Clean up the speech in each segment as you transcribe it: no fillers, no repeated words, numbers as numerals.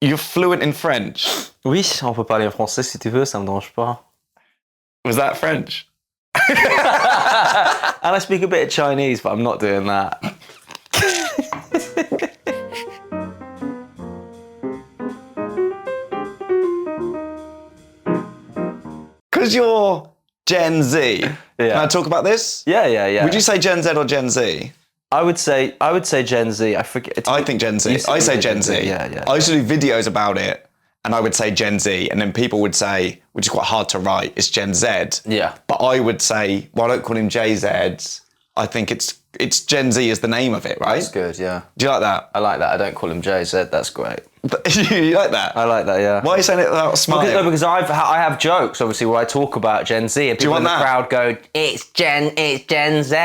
You're fluent in French. Oui, on peut parler en français si tu veux, ça me dérange pas. Was that French? And I speak a bit of Chinese, but I'm not doing that. Because you're Gen Z. Can I talk about this? Yeah. Would you say Gen Z or Gen Z? I would say Gen Z. I forget. I think Gen Z. I say Gen Z. Yeah. I used to do videos about it, and I would say Gen Z, and then people would say, which is quite hard to write, it's Gen Z. Yeah. But I would say, well, I don't call him JZ. I think it's Gen Z is the name of it, right? That's good, yeah. Do you like that? I like that. I don't call him JZ. That's great. You like that? I like that, yeah. Why are you saying it without a smile? Because I have jokes, obviously, where I talk about Gen Z, and people in the crowd go, it's Gen Z.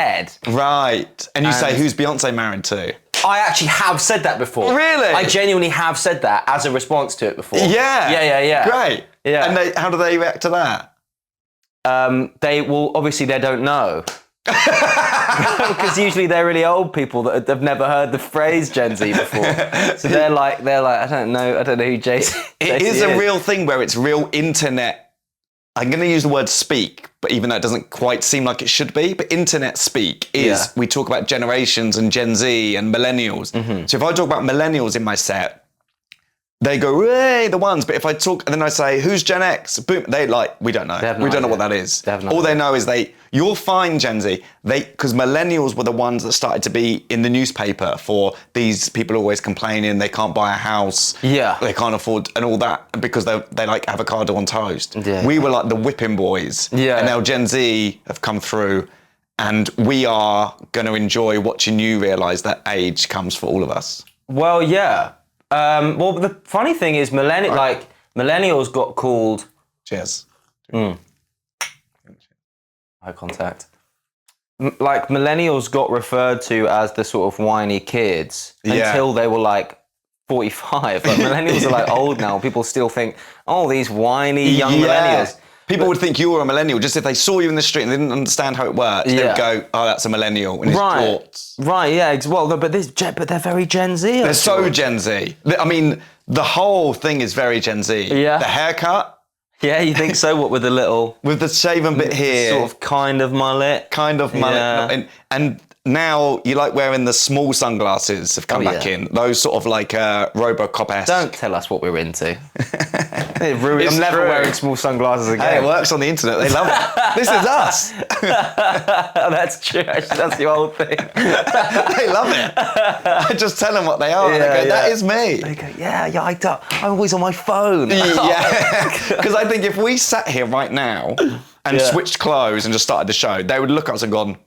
Right. And you say, who's Beyonce married to? I actually have said that before. Really? I genuinely have said that as a response to it before. Yeah. Yeah. Great. Yeah. And how do they react to that? Obviously they don't know. Because usually they're really old people that have never heard the phrase Gen Z before. So they're like, I don't know who JC is. It is a real thing where it's real internet. I'm going to use the word speak, but even though it doesn't quite seem like it should be, but internet speak is, we talk about generations and Gen Z and millennials. Mm-hmm. So if I talk about millennials in my set, they go, hey, the ones. But if I talk, and then I say, who's Gen X? Boom, they we don't know. We don't know what that is. All they know is you'll find Gen Z, because millennials were the ones that started to be in the newspaper for these people always complaining they can't buy a house. Yeah. They can't afford, and all that, because they like avocado on toast. Yeah. We were like the whipping boys. Yeah. And now Gen Z have come through, and we are going to enjoy watching you realise that age comes for all of us. Well, yeah. Well, the funny thing is, millennials got called. Cheers. Eye contact. Like millennials got referred to as the sort of whiny kids until they were like 45. Like millennials are like old now. People still think, oh, these whiny young millennials. People would think you were a millennial just if they saw you in the street and they didn't understand how it worked. They would go, oh, that's a millennial in his shorts. Right, yeah. Well, but they're very Gen Z. They're so Gen Z. I mean, the whole thing is very Gen Z. Yeah. The haircut. Yeah, you think so? What, with the little... With the shaven bit here. Sort of kind of mullet. Yeah. And now you like wearing the small sunglasses have come back in. Those sort of like Robocop-esque. Don't tell us what we're into. I'm never wearing small sunglasses again. Hey, it works on the internet. They love it. This is us. That's true. Actually, that's the old thing. They love it. I just tell them what they are. Yeah, they go, that is me. They go, I'm always on my phone. Yeah. Because I think if we sat here right now and switched clothes and just started the show, they would look at us and gone,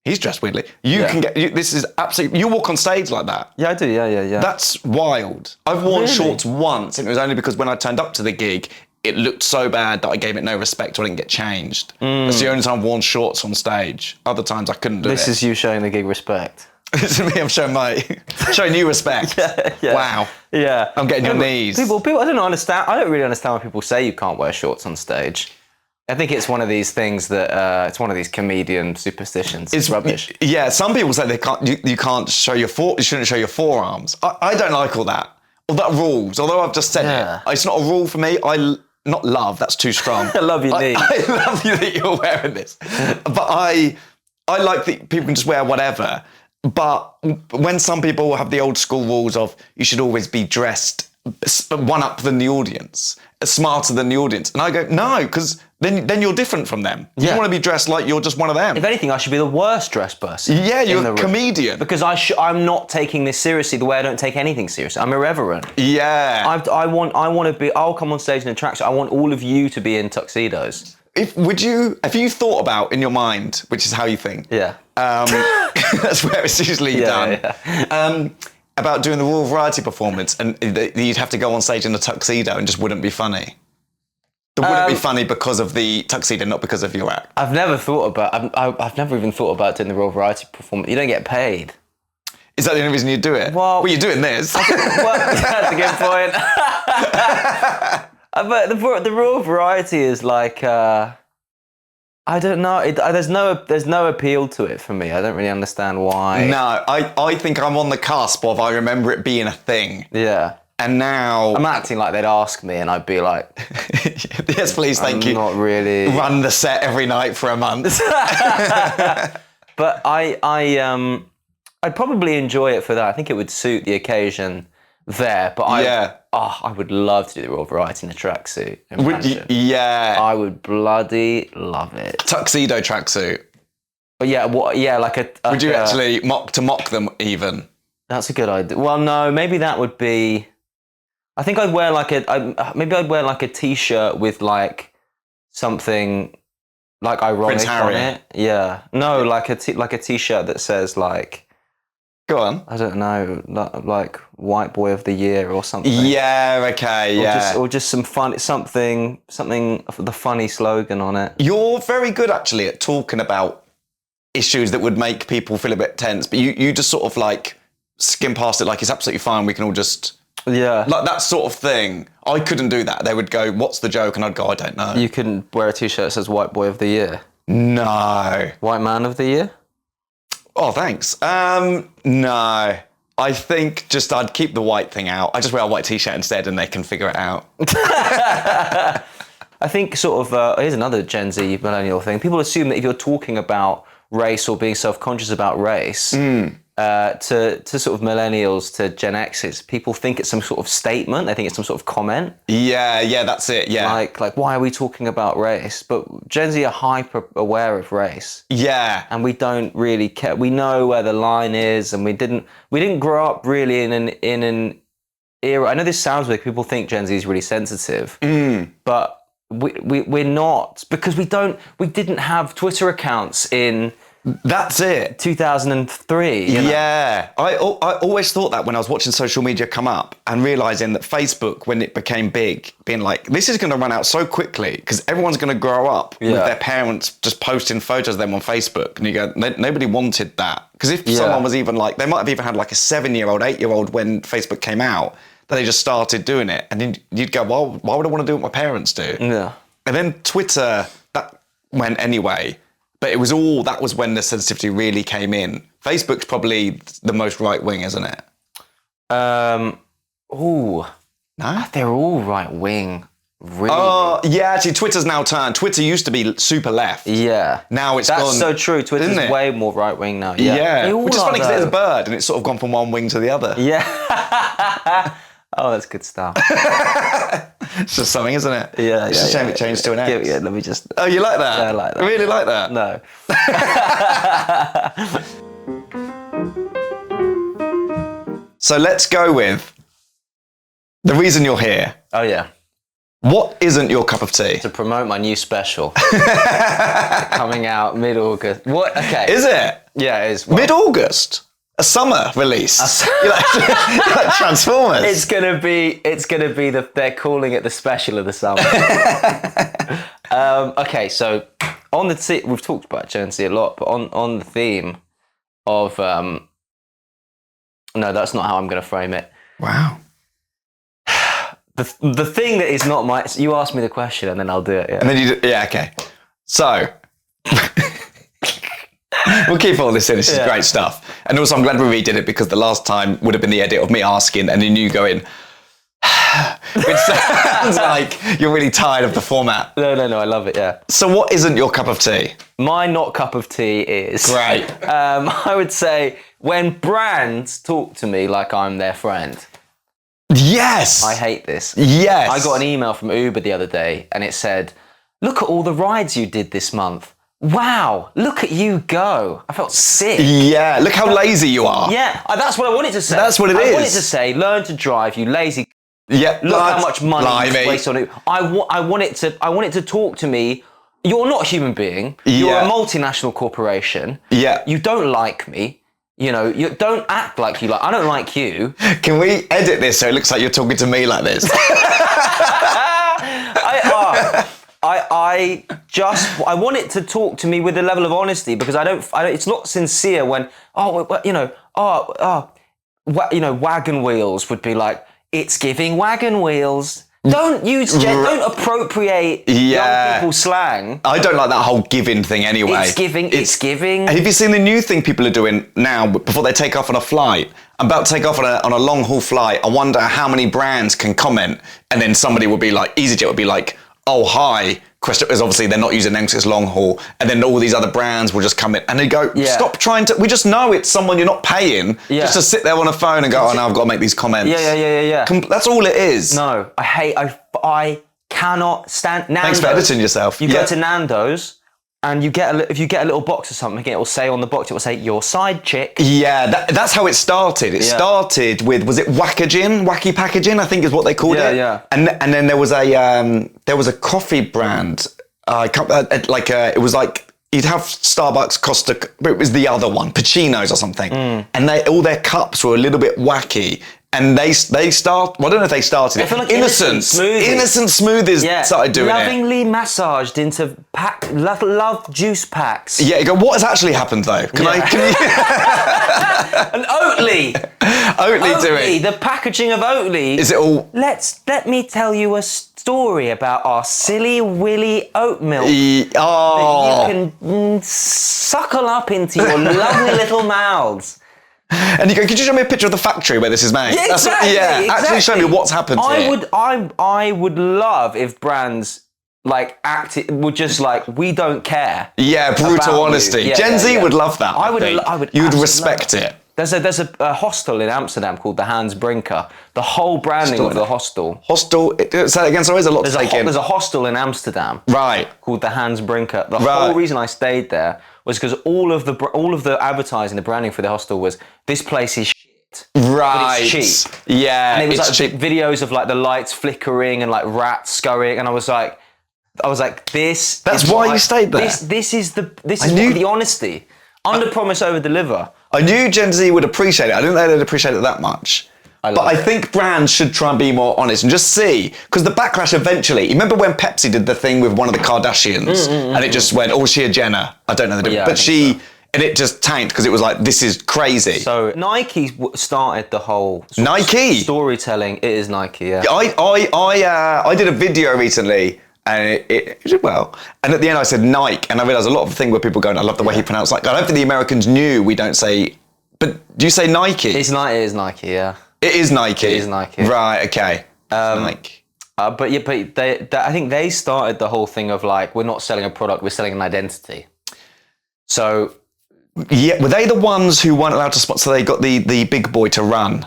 he's dressed weirdly. This is absolutely, you walk on stage like that. Yeah, I do, yeah. That's wild. I've worn shorts once, and it was only because when I turned up to the gig, it looked so bad that I gave it no respect or I didn't get changed. That's the only time I've worn shorts on stage. Other times I couldn't do it. This is you showing the gig respect. This is me, I'm showing you respect. Yeah. Wow. Yeah. I'm getting your knees. People, I don't really understand why people say you can't wear shorts on stage. I think it's one of these things that it's one of these comedian superstitions. It's rubbish. Yeah, some people say they can't. You can't show you shouldn't show your forearms. I don't like all that. All that rules. Although I've just said it, it's not a rule for me. Not love. That's too strong. I love your knees. I love you that you're wearing this, but I like that people can just wear whatever. But when some people have the old school rules of you should always be dressed one up than the audience, smarter than the audience, and I go no, because then you're different from them. You want to be dressed like you're just one of them. If anything, I should be the worst dressed person. Yeah, you're a comedian. Because I'm not taking this seriously the way I don't take anything seriously. I'm irreverent. Yeah. I want to be. I'll come on stage in a tracksuit. I want all of you to be in tuxedos. Have you thought about in your mind, which is how you think? Yeah. That's where it's usually done. Yeah. About doing the Royal Variety performance, and you'd have to go on stage in a tuxedo and just wouldn't be funny. It wouldn't be funny because of the tuxedo, not because of your act. I've never even thought about doing the Royal Variety performance. You don't get paid. Is that the only reason you do it? Well, you're doing this. That's a good point. But the Royal Variety is like, I don't know. There's no appeal to it for me. I don't really understand why. No, I think I'm on the cusp of I remember it being a thing. Yeah. And now... I'm acting like they'd ask me and I'd be like... yes, please, thank you. Not really... Run the set every night for a month. But I'd probably enjoy it for that. I think it would suit the occasion there. But I would love to do the Royal Variety in a tracksuit. I would bloody love it. Tuxedo tracksuit. But like a... Would you actually mock them even? That's a good idea. Well, no, maybe that would be... I think I'd wear like a t-shirt with like something like ironic Prince Harry. on it. Yeah. No, like a t-shirt that says like... Go on. I don't know, like White Boy of the Year or something. Yeah, okay, Or just some fun, something the funny slogan on it. You're very good actually at talking about issues that would make people feel a bit tense, but you just sort of like skim past it like it's absolutely fine, we can all just... Yeah. Like that sort of thing. I couldn't do that. They would go, what's the joke? And I'd go, I don't know. You couldn't wear a t-shirt that says White Boy of the Year? No. White Man of the Year? Oh, thanks. No. I think just I'd keep the white thing out. I just wear a white t-shirt instead and they can figure it out. I think sort of, here's another Gen Z millennial thing. People assume that if you're talking about race or being self-conscious about race, to sort of millennials, to Gen X's, people think it's some sort of statement. They think it's some sort of comment. Yeah, that's it, yeah. Like why are we talking about race? But Gen Z are hyper aware of race. Yeah. And we don't really care. We know where the line is, and we didn't grow up really in an era. I know this sounds weird. People think Gen Z is really sensitive, but we're not, because we didn't have Twitter accounts in... That's it. 2003. You know? Yeah. I always thought that when I was watching social media come up and realising that Facebook, when it became big, being like, this is going to run out so quickly because everyone's going to grow up with their parents just posting photos of them on Facebook. And you go, nobody wanted that. Because if someone was even like, they might have even had like a 7-year-old, 8-year-old when Facebook came out, that they just started doing it. And then you'd go, well, why would I want to do what my parents do? Yeah. And then Twitter, that went anyway. But that was when the sensitivity really came in. Facebook's probably the most right-wing, isn't it? No? They're all right-wing. Really? Oh, yeah, actually, Twitter's now turned. Twitter used to be super left. Yeah. Now it's gone... That's so true. Twitter's way more right-wing now. Yeah. Which is funny because there's a bird and it's sort of gone from one wing to the other. Yeah. Oh, that's good stuff. It's just something, isn't it? Yeah. It's a shame it changed to an X. Yeah, let me just... Oh, you like that? Yeah, I like that. I really like that? No. So let's go with the reason you're here. Oh, yeah. What isn't your cup of tea? To promote my new special. Coming out mid-August. What? Okay. Is it? Yeah, it is. Mid-August? A summer release? You're like Transformers. It's gonna be they're calling it the special of the summer. Okay, so on the we've talked about Gen Z a lot, but on the theme of no, that's not how I'm gonna frame it. Wow. The thing that is not my... You ask me the question and then I'll do it. Yeah. And then you do, yeah, okay. So, we'll keep all this in. This is great stuff. And also, I'm glad we redid it because the last time would have been the edit of me asking and then you going, which sounds like you're really tired of the format. No, I love it, yeah. So what isn't your cup of tea? My not cup of tea is... Great. I would say when brands talk to me like I'm their friend. Yes. I hate this. Yes. I got an email from Uber the other day and it said, look at all the rides you did this month. Wow, look at you go. I felt sick. Yeah, look how lazy you are. Yeah, that's what I wanted to say. That's what it is. I wanted to say, learn to drive, you lazy... Yeah, look how much money you waste on it. I want it to talk to me. You're not a human being. You're a multinational corporation. Yeah. You don't like me. You know, you don't act like you like... I don't like you. Can we edit this so it looks like you're talking to me like this? I want it to talk to me with a level of honesty because I don't it's not sincere when, wagon wheels would be like, it's giving wagon wheels. don't appropriate young people's slang. I don't like that whole giving thing anyway. It's giving. Have you seen the new thing people are doing now before they take off on a flight? I'm about to take off on a long haul flight. I wonder how many brands can comment, and then somebody will be like, EasyJet would be like, oh, hi. Question is obviously they're not using them because it's long haul, and then all these other brands will just come in and they go, stop trying to. We just know it's someone you're not paying just to sit there on a phone and go, oh, now I've got to make these comments. Yeah. That's all it is. No, I cannot stand Nando's. Thanks for editing yourself. You go to Nando's and if you get a little box or something, it will say on the box, it will say your side chick. Yeah, that's how it started. It started with, was it wacky packaging? I think is what they called it. Yeah. And then there was a coffee brand. It was like you'd have Starbucks, Costa, but it was the other one, Pacino's or something. And all their cups were a little bit wacky. And they start. Well, I don't know if they started it. Like Innocent Smoothies started doing lovingly massaged into love juice packs. Yeah, you go, what has actually happened though? Can you? And Oatly. Oatly do it. The packaging of Oatly. Is it all? Let me tell you a story about our silly willy oat milk that you can suckle up into your lovely little mouths. And you go, could you show me a picture of the factory where this is made? Yeah, exactly. Actually show me what's happened here. I would love if brands would just we don't care. Yeah, brutal honesty. Yeah, Gen Z would love that. I would. You would respect it. There's a hostel in Amsterdam called the Hans Brinker. The whole branding of the hostel. Say it again, sorry, there's a lot to take in. There's a hostel in Amsterdam. Right. Called the Hans Brinker. The whole reason I stayed there was because all of the advertising, the branding for the hostel was, this place is shit. Right. But it's cheap. Yeah. And it was cheap. Videos of the lights flickering and rats scurrying, and I was like, this. That's why you stayed there. This is the honesty. Under promise, over deliver. I knew Gen Z would appreciate it. I didn't know they'd appreciate it that much. I think brands should try and be more honest and just see, because the backlash eventually. You remember when Pepsi did the thing with one of the Kardashians, and it just went, she a Jenner? I don't know the difference, but she. And it just tanked because it was like, this is crazy. So Nike started the whole storytelling. It is Nike, yeah. I did a video recently and it did well. And at the end I said Nike, and I realised a lot of the thing where people going, I love the way he pronounced I don't think the Americans knew we don't say, but do you say Nike? It is Nike, yeah. It is Nike? It is Nike. Right, okay. Nike. But I think they started the whole thing of we're not selling a product, we're selling an identity. So... Yeah, were they the ones who weren't allowed to sponsor? So they got the big boy to run.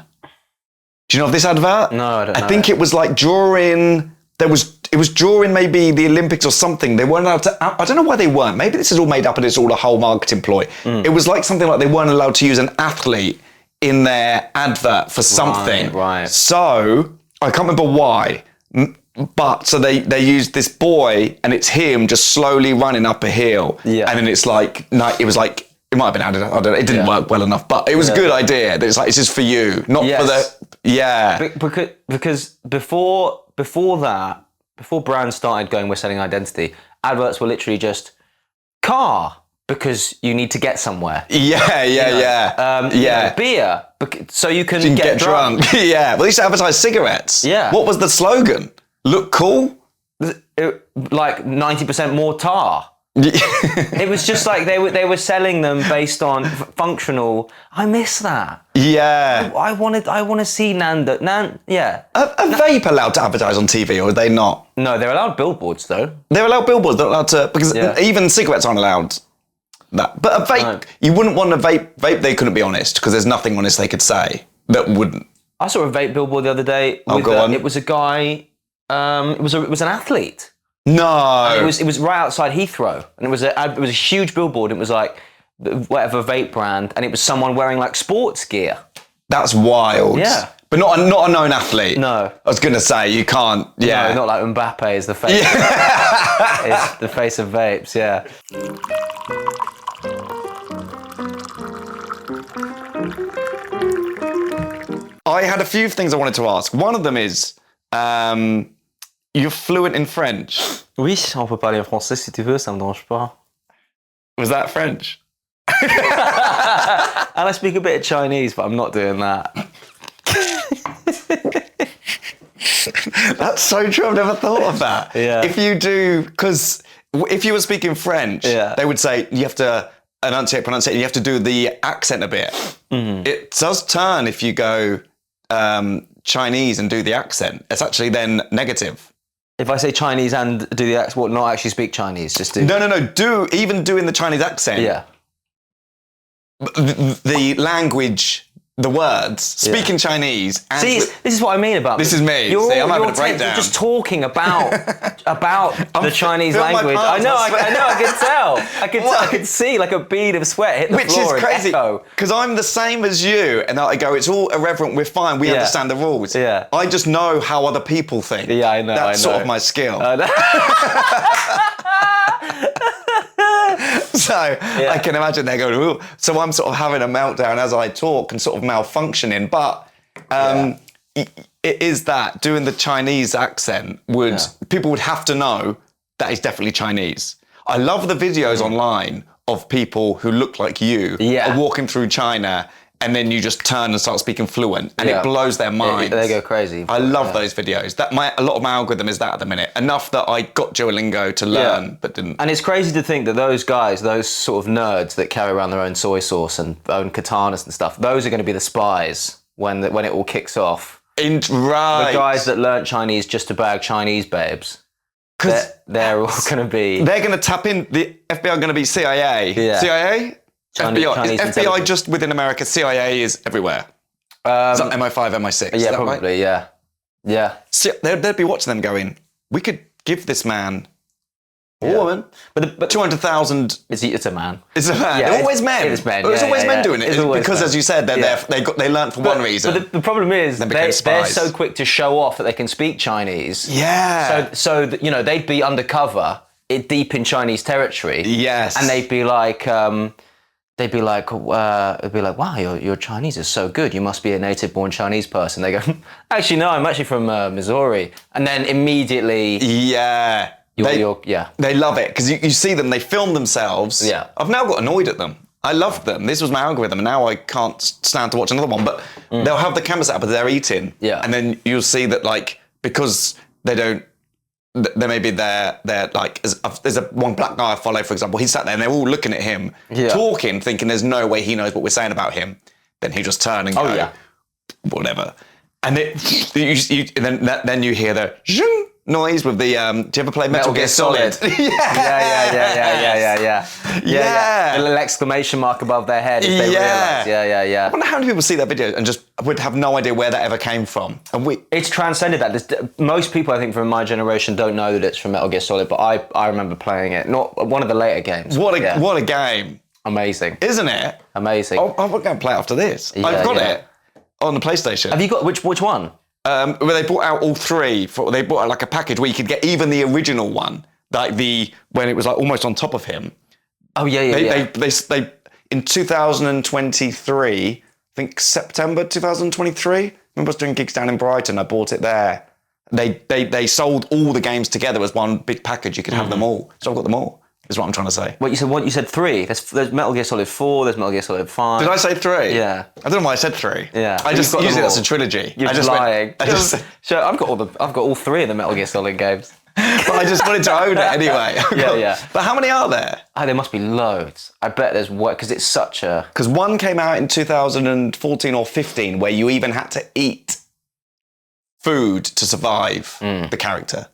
Do you know of this advert? No, I don't know. I think it was during maybe the Olympics or something. They weren't allowed to. I don't know why they weren't. Maybe this is all made up and it's all a whole marketing ploy. It was something like they weren't allowed to use an athlete in their advert for something. Right. So I can't remember why. But so they used this boy and it's him just slowly running up a hill. Yeah. And then it's it was it might have been added. I don't know. It didn't work well enough, but it was a good idea. That it's this is for you, not for the. Yeah. Because before that, before brands started going, we're selling identity. Adverts were literally just car because you need to get somewhere. Yeah. Beer so you can get drunk. Yeah. Well, they used to advertise cigarettes. Yeah. What was the slogan? Look cool. 90% more tar. It was just they were selling them based on functional. I miss that. Yeah. I want to see Nando. Yeah. Are vape allowed to advertise on TV, or are they not? No, they're allowed billboards though. They're allowed billboards. They're allowed to, because even cigarettes aren't allowed. That. But a vape, you wouldn't want a vape. Vape, they couldn't be honest because there's nothing honest they could say that wouldn't. I saw a vape billboard the other day. Go on. It was a guy. It was an athlete. No, and it was right outside Heathrow, and it was a huge billboard. It was whatever vape brand, and it was someone wearing sports gear. That's wild. Yeah, but not a known athlete. No, I was gonna say you can't. Yeah, no, not like Mbappe is the face. It's the face of vapes. Yeah. I had a few things I wanted to ask. One of them is. You're fluent in French. Oui, on peut parler en français si tu veux, ça me dérange pas. Was that French? And I speak a bit of Chinese, but I'm not doing that. That's so true. I've never thought of that. Yeah. If you do, because if you were speaking French, they would say you have to pronounce it. You have to do the accent a bit. Mm-hmm. It does turn if you go Chinese and do the accent. It's actually then negative. If I say Chinese and do the accent, what, not actually speak Chinese, just do... No. Even doing the Chinese accent. Yeah. The language... The words, speaking Chinese. And see, this is what I mean about this. Is me. I'm having a breakdown. You're just talking about the Chinese language. I know. I can tell. I could see like a bead of sweat hit the floor. Which is crazy because I'm the same as you, and I go, it's all irreverent. We're fine. We understand the rules. Yeah. I just know how other people think. Yeah, I know. That's sort of my skill. So I can imagine they're going, ooh. So I'm sort of having a meltdown as I talk and sort of malfunctioning. But it is that doing the Chinese accent people would have to know that is definitely Chinese. I love the videos online of people who look like you are walking through China. And then you just turn and start speaking fluent, and it blows their minds. They go crazy. I love those videos. A lot of my algorithm is that at the minute. Enough that I got Duolingo to learn, but didn't. And it's crazy to think that those guys, those sort of nerds that carry around their own soy sauce and own katanas and stuff, those are going to be the spies when it all kicks off. Right. The guys that learnt Chinese just to bag Chinese babes. They're all going to be... They're going to tap in... The FBI are going to be CIA. Yeah. CIA? FBI. Is FBI just within America? CIA is everywhere. Is that MI5, MI6? Yeah, probably, right? Yeah. So they'd be watching them going, we could give this man or woman, but 200,000... It's a man. It's a man. Yeah, they're always men. It's men. It's always men doing it. Because, men. As you said, they learned for one reason. But the problem is they're so quick to show off that they can speak Chinese. Yeah. So they'd be undercover deep in Chinese territory. Yes. And they'd be like... They'd be like, wow, your Chinese is so good. You must be a native-born Chinese person. They go, actually, no, I'm actually from Missouri. And then immediately... Yeah. They love it because you see them, they film themselves. Yeah. I've now got annoyed at them. I loved them. This was my algorithm, and now I can't stand to watch another one. But they'll have the camera set up as they're eating. Yeah. And then you'll see that, like, because they don't... There may be they're like there's one black guy I follow, for example. He's sat there and they're all looking at him, talking, thinking there's no way he knows what we're saying about him. Then he just turn and go, whatever. And then you hear the zhing noise with the. Do you ever play Metal Gear Solid? Yeah. The little exclamation mark above their head as they realise. Yeah. I wonder how many people see that video and just would have no idea where that ever came from. And it's transcended that. Most people, I think, from my generation don't know that it's from Metal Gear Solid, but I remember playing it. Not one of the later games. What a game! Amazing, isn't it? Amazing. I'm going to play it after this. I've got it on the PlayStation. Have you got which one? Well, they brought out all three. They brought out like a package where you could get even the original one, like when it was like almost on top of him. Oh yeah. They in 2023, I think September 2023. I remember I was doing gigs down in Brighton. I bought it there. They sold all the games together as one big package. You could have them all. So I've got them all. Is what I'm trying to say. What you said 3. There's Metal Gear Solid 4. There's Metal Gear Solid 5. Did I say 3? Yeah. I don't know why I said 3. Yeah. I just use it as a trilogy. You're just lying. Sure, I've got all 3 of the Metal Gear Solid games. But I just wanted to own it anyway. Yeah. But how many are there? Oh, there must be loads. I bet there's because it's such a. Because one came out in 2014 or 15 where you even had to eat food to survive the character.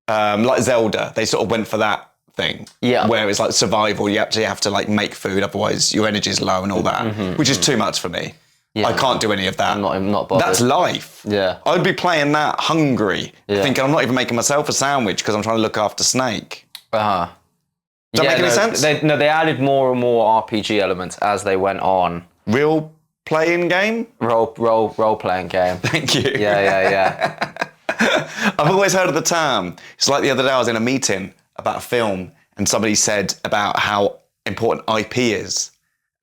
Like Zelda, they sort of went for that thing. Yeah. Where it's like survival, you actually have to like make food, otherwise your energy's low and all that, which is too much for me. Yeah. I can't do any of that. I'm not bothered. That's life. Yeah. I'd be playing that hungry, thinking I'm not even making myself a sandwich because I'm trying to look after Snake. Uh-huh. Does that make any sense? They added more and more RPG elements as they went on. Real playing game? Role playing game. Thank you. Yeah. I've always heard of the term. It's like the other day I was in a meeting about a film and somebody said about how important IP is.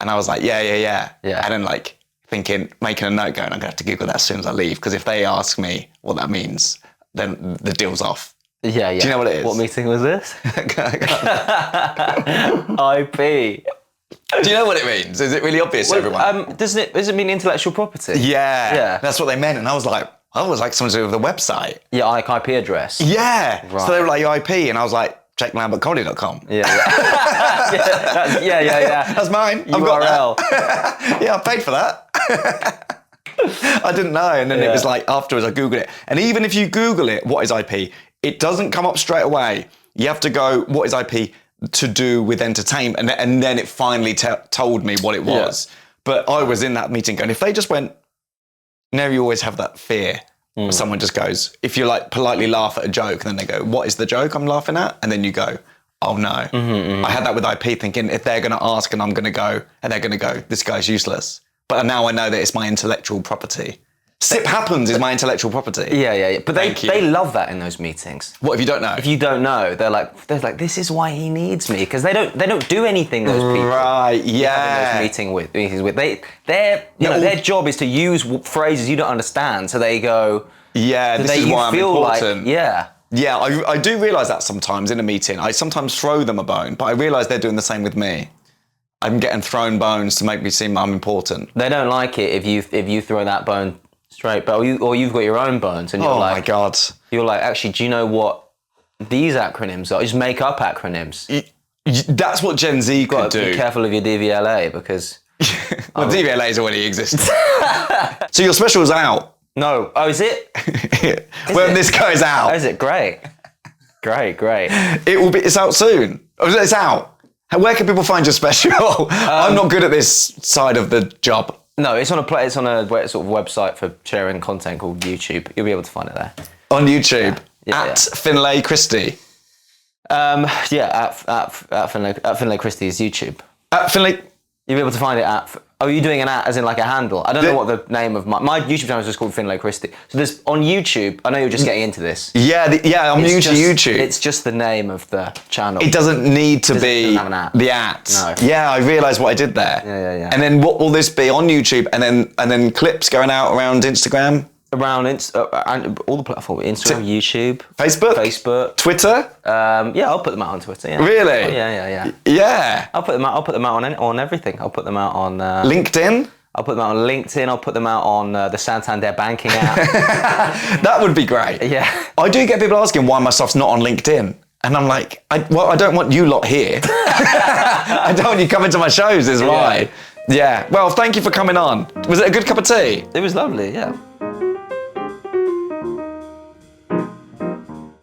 And I was like, yeah. And then like making a note going, I'm going to have to Google that as soon as I leave, because if they ask me what that means, then the deal's off. Yeah. Do you know what it is? What meeting was this? IP. Do you know what it means? Is it really obvious to everyone? Does it mean intellectual property? Yeah. That's what they meant. And I was like, oh, it was like something to do with the website. Yeah, like IP address. Yeah. Right. So they were like, your IP. And I was like, check lambertcomedy.com. Yeah. Yeah. That's mine. I've URL. got that. Yeah, I paid for that. I didn't know. And then it was like, afterwards I Googled it. And even if you Google it, what is IP? It doesn't come up straight away. You have to go, what is IP to do with entertainment? And then it finally told me what it was. Yeah. But I was in that meeting going, if they just went, you always have that fear. Someone just goes, if you like politely laugh at a joke, and then they go, what is the joke I'm laughing at? And then you go, oh no. I had that with IP, thinking if they're going to ask and I'm going to go, and they're going to go, this guy's useless. But now I know that it's my intellectual property. Sip Happens is my intellectual property. Yeah. But they love that in those meetings. What if you don't know? If you don't know, they're like, this is why he needs me, because they don't do anything. Those people, right? Yeah. Those meetings with their job is to use phrases you don't understand. So they go, yeah, this is why I'm important. Yeah, I do realise that sometimes in a meeting. I sometimes throw them a bone, but I realise they're doing the same with me. I'm getting thrown bones to make me seem I'm important. They don't like it if you throw that bone straight, but or you've got your own bones, and you're like, oh my god, you're like, actually, do you know what these acronyms are? Just make up acronyms. That's what Gen Z could do. Be careful of your DVLA, because well, DVLA's already existed. So your special's out. No, is it? When this goes out, is it? Great. It will be. It's out soon. It's out. Where can people find your special? I'm not good at this side of the job. No, it's on a sort of website for sharing content called YouTube. You'll be able to find it there. On YouTube, at Finlay Christie. At Finlay Christie's YouTube. At Finlay. You'll be able to find it at. Oh, you're doing an at as in like a handle. I don't know what the name of my YouTube channel is just called Finlay Christie. So there's on YouTube. I know you're just getting into this. Yeah, I'm new to YouTube. It's just the name of the channel. It doesn't need to be have an at. The at. No. Yeah, I realised what I did there. Yeah. And then what will this be on YouTube? And then clips going out around Instagram. Around all the platforms, Instagram, YouTube, Facebook, Twitter. I'll put them out on Twitter. Yeah. Really? Oh, yeah. Yeah. I'll put them out on everything. I'll put them out on LinkedIn. I'll put them out on LinkedIn. I'll put them out on the Santander banking app. That would be great. Yeah. I do get people asking why my stuff's not on LinkedIn. And I'm like, I don't want you lot here. I don't want you coming to my shows, is why. Yeah. Well, thank you for coming on. Was it a good cup of tea? It was lovely, yeah.